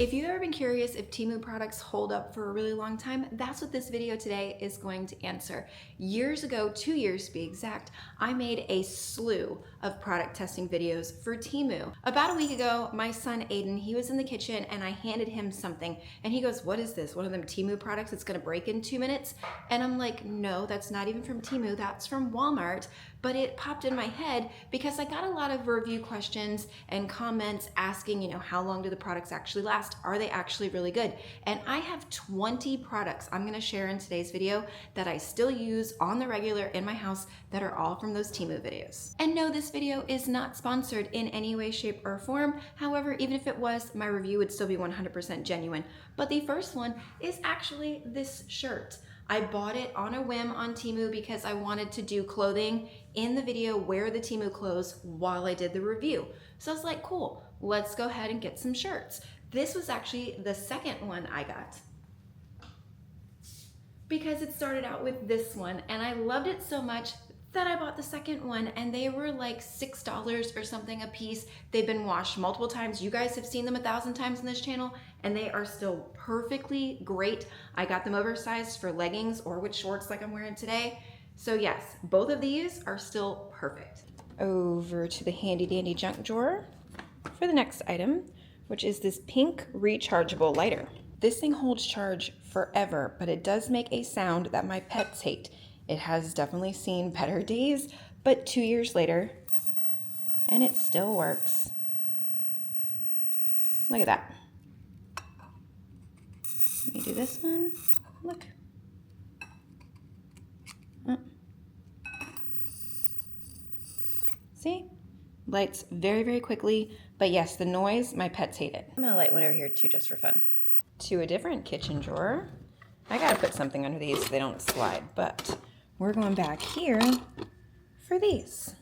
If you've ever been curious if Temu products hold up for a really long time, that's what this video today is going to answer. Years ago, 2 years to be exact, I made a slew of product testing videos for Temu. About a week ago, my son Aiden, he was in the kitchen and I handed him something and he goes, "What is this? One of them Temu products that's gonna break in 2 minutes?" And I'm like, "No, that's not even from Temu, that's from Walmart." But it popped in my head because I got a lot of review questions and comments asking, how long do the products actually last? Are they actually really good? And I have 20 products I'm gonna share in today's video that I still use on the regular in my house that are all from those Temu videos. And no, this video is not sponsored in any way, shape, or form. However, even if it was, my review would still be 100% genuine. But the first one is actually this shirt. I bought it on a whim on Temu because I wanted to do clothing in the video, wear the Temu clothes while I did the review. So I was like, cool, let's go ahead and get some shirts. This was actually the second one I got because it started out with this one and I loved it so much that I bought the second one, and they were like $6 or something a piece. They've been washed multiple times. You guys have seen them 1,000 times on this channel and they are still perfectly great. I got them oversized for leggings or with shorts like I'm wearing today. So yes, both of these are still perfect. Over to the handy dandy junk drawer for the next item, which is this pink rechargeable lighter. This thing holds charge forever, but it does make a sound that my pets hate. It has definitely seen better days, but 2 years later, and it still works. Look at that. Let me do this one. Look. Oh. See? Lights very, very quickly, but yes, the noise, my pets hate it. I'm gonna light one over here too, just for fun. To a different kitchen drawer. I gotta put something under these so they don't slide, but we're going back here for these.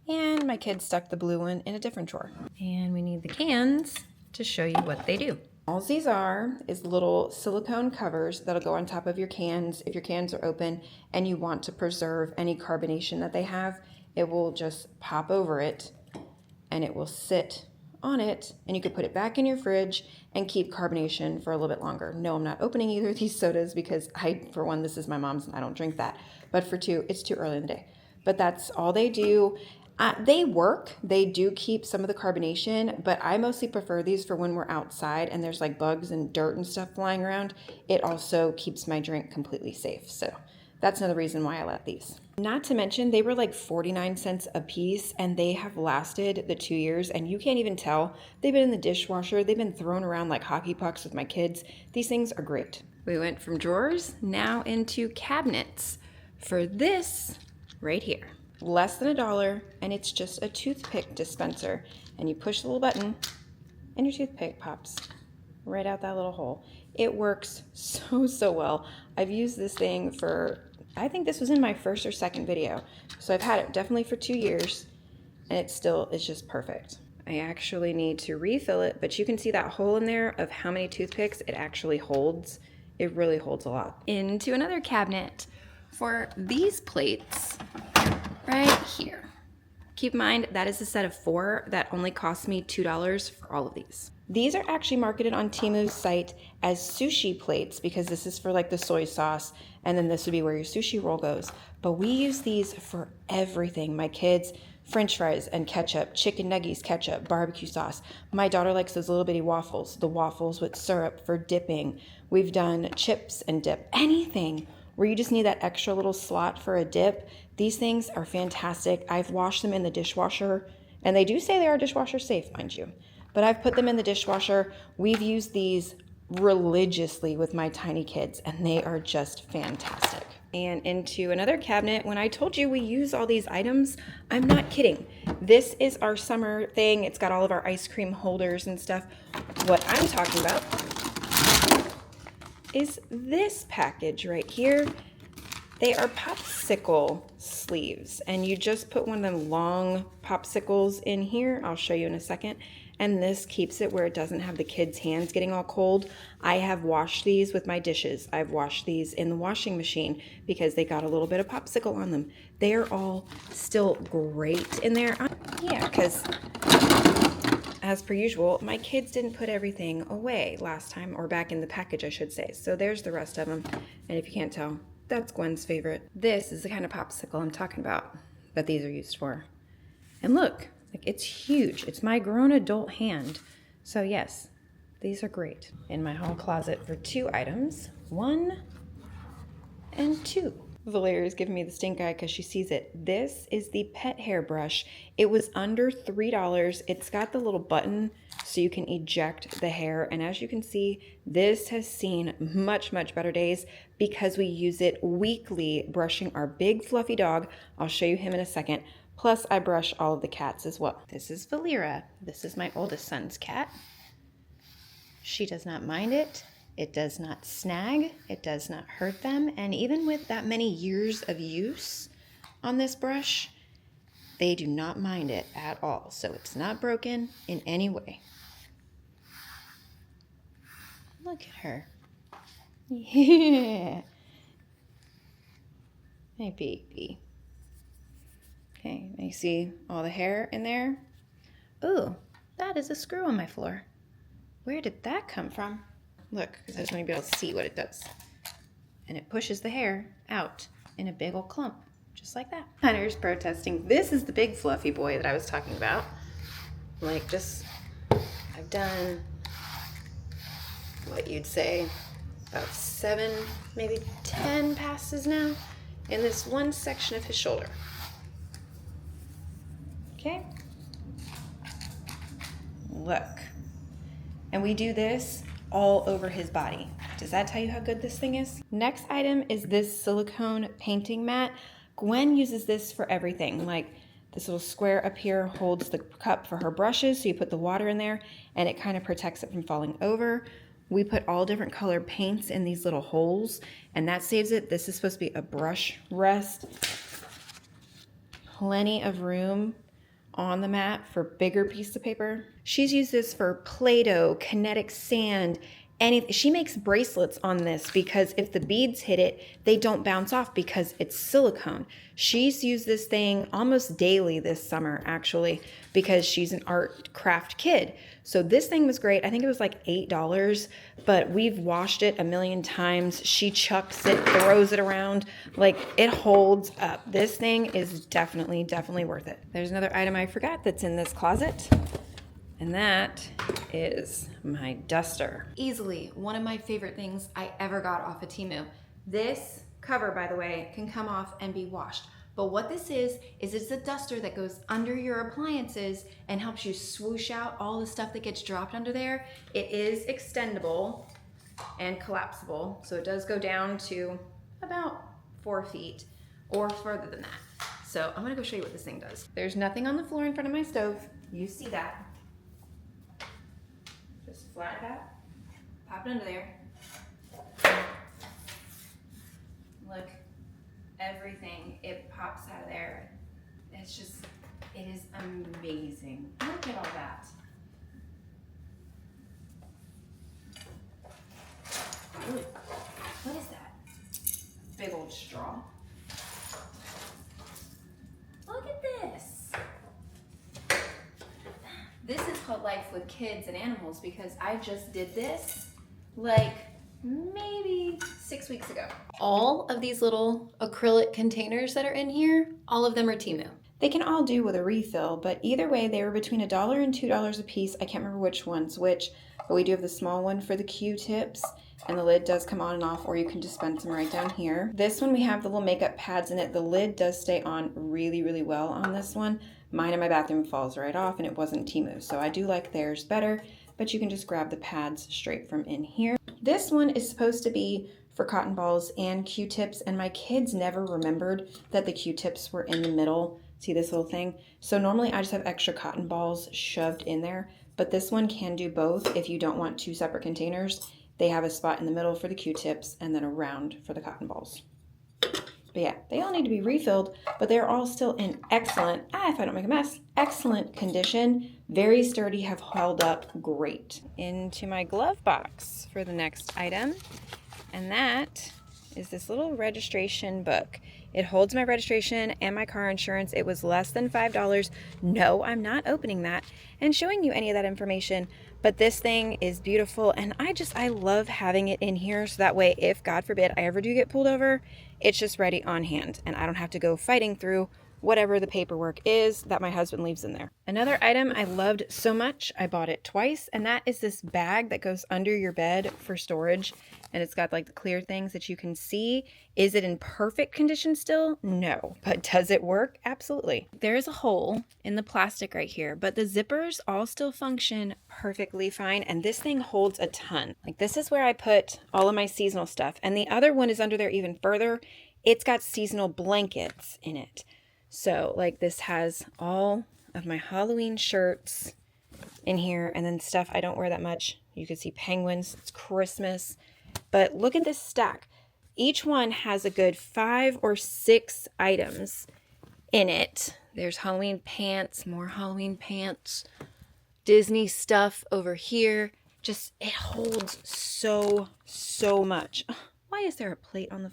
And my kid stuck the blue one in a different drawer. And we need the cans to show you what they do. All these are is little silicone covers that'll go on top of your cans if your cans are open and you want to preserve any carbonation that they have. It will just pop over it and it will sit on it, and you could put it back in your fridge and keep carbonation for a little bit longer. No, I'm not opening either of these sodas because for one, this is my mom's and I don't drink that. But for two, it's too early in the day. But that's all they do. They work. They do keep some of the carbonation, but I mostly prefer these for when we're outside and there's like bugs and dirt and stuff flying around. It also keeps my drink completely safe. So that's another reason why I like these. Not to mention, they were like 49 cents a piece and they have lasted the 2 years and you can't even tell. They've been in the dishwasher. They've been thrown around like hockey pucks with my kids. These things are great. We went from drawers now into cabinets for this right here. Less than $1 and it's just a toothpick dispenser. And you push the little button and your toothpick pops right out that little hole. It works so well. I've used this thing for, I think this was in my first or second video. So I've had it definitely for 2 years and it still is just perfect. I actually need to refill it, but you can see that hole in there of how many toothpicks it actually holds. It really holds a lot. Into another cabinet for these plates right here. Keep in mind, that is a set of 4 that only cost me $2 for all of these. These are actually marketed on Temu's site as sushi plates because this is for like the soy sauce and then this would be where your sushi roll goes. But we use these for everything. My kids, French fries and ketchup, chicken nuggets, ketchup, barbecue sauce. My daughter likes those little bitty waffles, the waffles with syrup for dipping. We've done chips and dip, anything where you just need that extra little slot for a dip. These things are fantastic. I've washed them in the dishwasher and they do say they are dishwasher safe, mind you. But I've put them in the dishwasher. We've used these religiously with my tiny kids and they are just fantastic. And into another cabinet, when I told you we use all these items, I'm not kidding. This is our summer thing. It's got all of our ice cream holders and stuff. What I'm talking about is this package right here. They are popsicle sleeves and you just put one of them long popsicles in here. I'll show you in a second. And this keeps it where it doesn't have the kids' hands getting all cold. I have washed these with my dishes. I've washed these in the washing machine because they got a little bit of popsicle on them. They are all still great in there. Yeah, because as per usual, my kids didn't put everything away last time, or back in the package, I should say. So there's the rest of them. And if you can't tell, that's Gwen's favorite. This is the kind of popsicle I'm talking about that these are used for. And look, like it's huge. It's my grown adult hand. So yes, these are great. In my hall closet for 2 items, 1 and 2. Valeria's giving me the stink eye because she sees it. This is the pet hairbrush. It was under $3. It's got the little button so you can eject the hair. And as you can see, this has seen much, much better days because we use it weekly brushing our big fluffy dog. I'll show you him in a second. Plus I brush all of the cats as well. This is Valeria. This is my oldest son's cat. She does not mind it. It does not snag, it does not hurt them, and even with that many years of use on this brush, they do not mind it at all. So it's not broken in any way. Look at her. Yeah. Hey, baby. Okay, you see all the hair in there? Ooh, that is a screw on my floor. Where did that come from? Look, because I just want you to be able to see what it does. And it pushes the hair out in a big old clump, just like that. Hunter's protesting. This is the big fluffy boy that I was talking about. Like just, I've done what you'd say about 7, maybe 10 passes now in this one section of his shoulder. Okay. Look. And we do this all over his body. Does that tell you how good this thing is? Next item is this silicone painting mat. Gwen uses this for everything. Like this little square up here holds the cup for her brushes, so you put the water in there and it kind of protects it from falling over. We put all different colored paints in these little holes and that saves it. This is supposed to be a brush rest. Plenty of room on the mat for bigger piece of paper. She's used this for Play-Doh, kinetic sand, anything. She makes bracelets on this because if the beads hit it, they don't bounce off because it's silicone. She's used this thing almost daily this summer, actually, because she's an art craft kid. So this thing was great. I think it was like $8, but we've washed it a million times. She chucks it, throws it around. Like it holds up. This thing is definitely worth it. There's another item I forgot that's in this closet. And that is my duster. Easily one of my favorite things I ever got off of Temu. This cover, by the way, can come off and be washed. But what this is it's a duster that goes under your appliances and helps you swoosh out all the stuff that gets dropped under there. It is extendable and collapsible, so it does go down to about 4 feet or further than that. So I'm gonna go show you what this thing does. There's nothing on the floor in front of my stove. You see that. Just flat that, pop it under there. Look, everything, it pops out of there. It's just, it is amazing. Look at all that. Ooh, what is that? Big old straw. Look at this. This is called Life with Kids and Animals because I just did this like maybe 6 weeks ago. All of these little acrylic containers that are in here, all of them are Temu. They can all do with a refill, but either way, they were between $1 and $2 a piece. I can't remember which one's which, but we do have the small one for the Q-tips, and the lid does come on and off, or you can dispense them right down here. This one, we have the little makeup pads in it. The lid does stay on really well on this one. Mine in my bathroom falls right off, and it wasn't Temu, so I do like theirs better, but you can just grab the pads straight from in here. This one is supposed to be for cotton balls and Q-tips, and my kids never remembered that the Q-tips were in the middle. See this little thing? So normally I just have extra cotton balls shoved in there, but this one can do both if you don't want 2 separate containers. They have a spot in the middle for the Q-tips and then around for the cotton balls. But yeah, they all need to be refilled, but they're all still in excellent, if I don't make a mess, excellent condition. Very sturdy, have held up great. Into my glove box for the next item, and that is this little registration book. It holds my registration and my car insurance. It was less than $5. No, I'm not opening that and showing you any of that information, but this thing is beautiful, and I love having it in here so that way if, God forbid, I ever do get pulled over, it's just ready on hand and I don't have to go fighting through whatever the paperwork is that my husband leaves in there. Another item I loved so much, I bought it twice, and that is this bag that goes under your bed for storage, and it's got like the clear things that you can see. Is it in perfect condition still? No. But does it work? Absolutely. There is a hole in the plastic right here, but the zippers all still function perfectly fine, and this thing holds a ton. Like, this is where I put all of my seasonal stuff, and the other one is under there even further. It's got seasonal blankets in it. So like this has all of my Halloween shirts in here, and then stuff I don't wear that much. You can see penguins, it's Christmas. But look at this stack. Each one has a good 5 or 6 items in it. There's Halloween pants, more Halloween pants, Disney stuff over here. Just, it holds so much. Why is there a plate on the,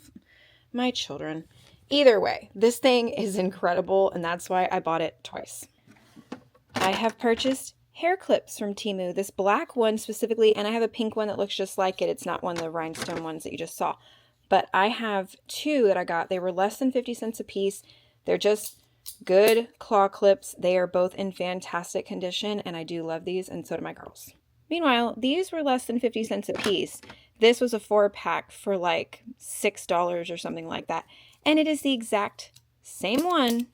my children? Either way, this thing is incredible, and that's why I bought it twice. I have purchased hair clips from Temu, this black one specifically, and I have a pink one that looks just like it. It's not one of the rhinestone ones that you just saw. But I have 2 that I got. They were less than 50 cents a piece. They're just good claw clips. They are both in fantastic condition, and I do love these, and so do my girls. Meanwhile, these were less than 50 cents a piece. This was a 4-pack for like $6 or something like that. And it is the exact same one,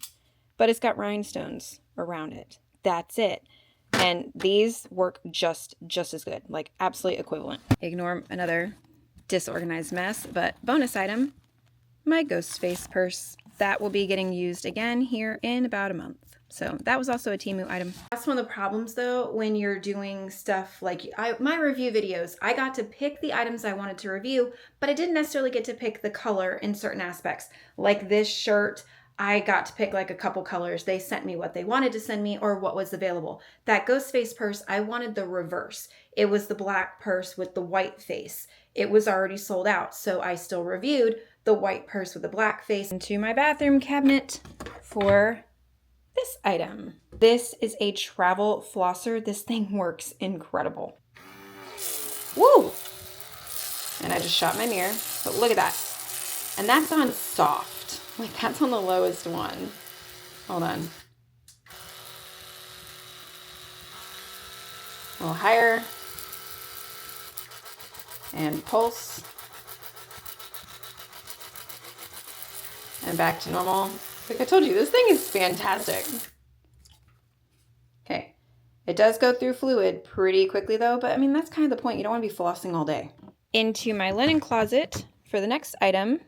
but it's got rhinestones around it. That's it. And these work just as good, like absolutely equivalent. Ignore another disorganized mess, but bonus item, my ghost face purse. That will be getting used again here in about a month. So that was also a Temu item. That's one of the problems though, when you're doing stuff like my review videos, I got to pick the items I wanted to review, but I didn't necessarily get to pick the color in certain aspects. Like this shirt, I got to pick like a couple colors. They sent me what they wanted to send me or what was available. That ghost face purse, I wanted the reverse. It was the black purse with the white face. It was already sold out, so I still reviewed the white purse with the black face. Into my bathroom cabinet for this item. This is a travel flosser. This thing works incredible. Woo! And I just shot my mirror, but look at that. And that's on soft. Like, that's on the lowest one. Hold on. A little higher. And pulse. And back to normal. Like I told you, this thing is fantastic. Okay. It does go through fluid pretty quickly though, but I mean, that's kind of the point. You don't want to be flossing all day. Into my linen closet for the next item,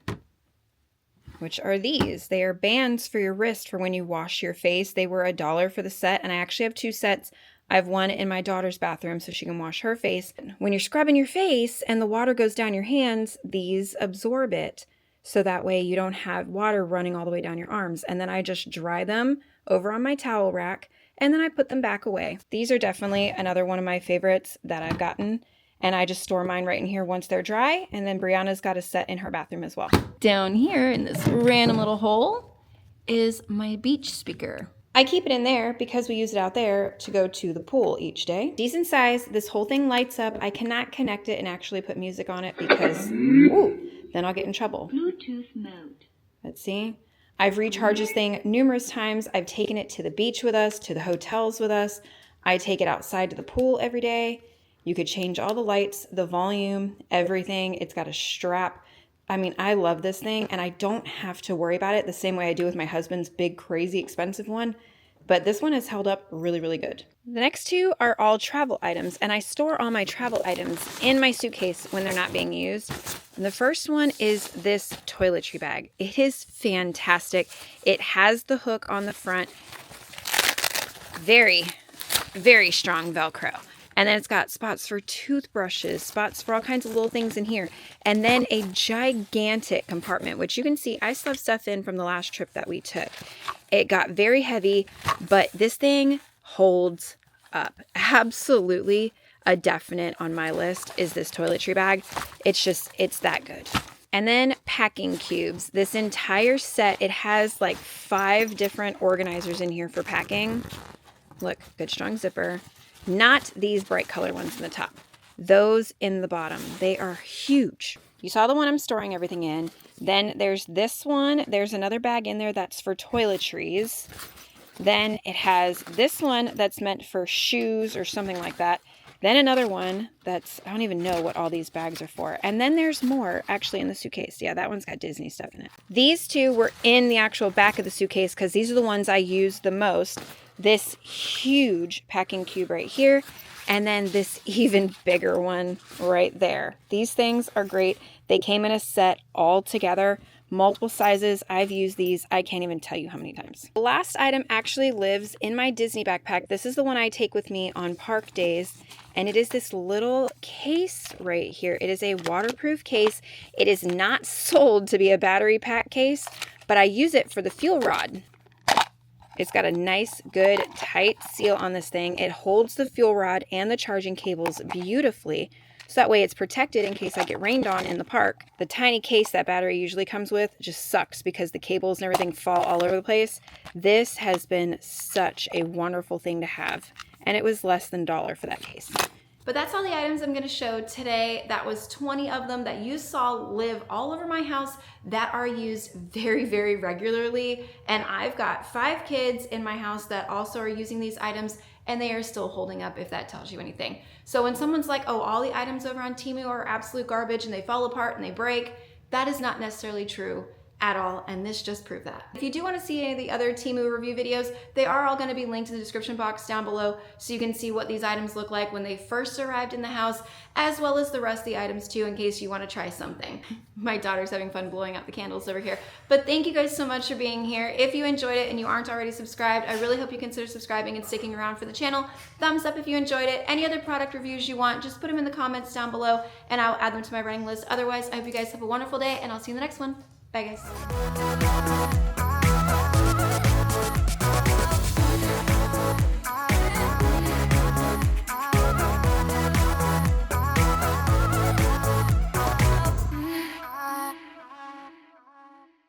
which are these. They are bands for your wrist for when you wash your face. They were $1 for the set, and I actually have 2 sets. I have one in my daughter's bathroom so she can wash her face. When you're scrubbing your face and the water goes down your hands, these absorb it. So that way you don't have water running all the way down your arms. And then I just dry them over on my towel rack, and then I put them back away. These are definitely another one of my favorites that I've gotten. And I just store mine right in here once they're dry. And then Brianna's got a set in her bathroom as well. Down here in this random little hole is my beach speaker. I keep it in there because we use it out there to go to the pool each day. Decent size. This whole thing lights up. I cannot connect it and actually put music on it because then I'll get in trouble. Bluetooth mode. Let's see. I've recharged this thing numerous times. I've taken it to the beach with us, to the hotels with us. I take it outside to the pool every day. You could change all the lights, the volume, everything. It's got a strap. I mean, I love this thing, and I don't have to worry about it the same way I do with my husband's big, crazy, expensive one. But this one has held up really, really good. The next 2 are all travel items, and I store all my travel items in my suitcase when they're not being used. And the first one is this toiletry bag. It is fantastic. It has the hook on the front. Very, very strong Velcro. And then it's got spots for toothbrushes, spots for all kinds of little things in here. And then a gigantic compartment, which you can see I still have stuff in from the last trip that we took. It got very heavy, but this thing holds up. Absolutely a definite on my list is this toiletry bag. It's that good. And then packing cubes. This entire set, it has like 5 different organizers in here for packing. Look, good strong zipper. Not these bright color ones in the top. Those in the bottom. They are huge. You saw the one I'm storing everything in. Then there's this one. There's another bag in there that's for toiletries. Then it has this one that's meant for shoes or something like that. Then another one that's, I don't even know what all these bags are for. And then there's more actually in the suitcase. Yeah, that one's got Disney stuff in it. These 2 were in the actual back of the suitcase because these are the ones I use the most. This huge packing cube right here. And then this even bigger one right there. These things are great. They came in a set all together. Multiple sizes. I've used these, I can't even tell you how many times. The last item actually lives in my Disney backpack. This is the one I take with me on park days, and it is this little case right here. It is a waterproof case. It is not sold to be a battery pack case, but I use it for the fuel rod. It's got a nice, good, tight seal on this thing. It holds the fuel rod and the charging cables beautifully. So that way it's protected in case I get rained on in the park. The tiny case that battery usually comes with just sucks because the cables and everything fall all over the place. This has been such a wonderful thing to have. And it was less than $1 for that case. But that's all the items I'm gonna show today. That was 20 of them that you saw live all over my house that are used very, very regularly. And I've got 5 kids in my house that also are using these items, and they are still holding up, if that tells you anything. So when someone's like, oh, all the items over on Temu are absolute garbage and they fall apart and they break, that is not necessarily true at all, and this just proved that. If you do want to see any of the other Temu review videos, they are all going to be linked in the description box down below so you can see what these items look like when they first arrived in the house, as well as the rest of the items too, in case you want to try something. My daughter's having fun blowing out the candles over here. But thank you guys so much for being here. If you enjoyed it and you aren't already subscribed, I really hope you consider subscribing and sticking around for the channel. Thumbs up if you enjoyed it. Any other product reviews you want, just put them in the comments down below and I'll add them to my running list. Otherwise, I hope you guys have a wonderful day and I'll see you in the next one. Bye guys.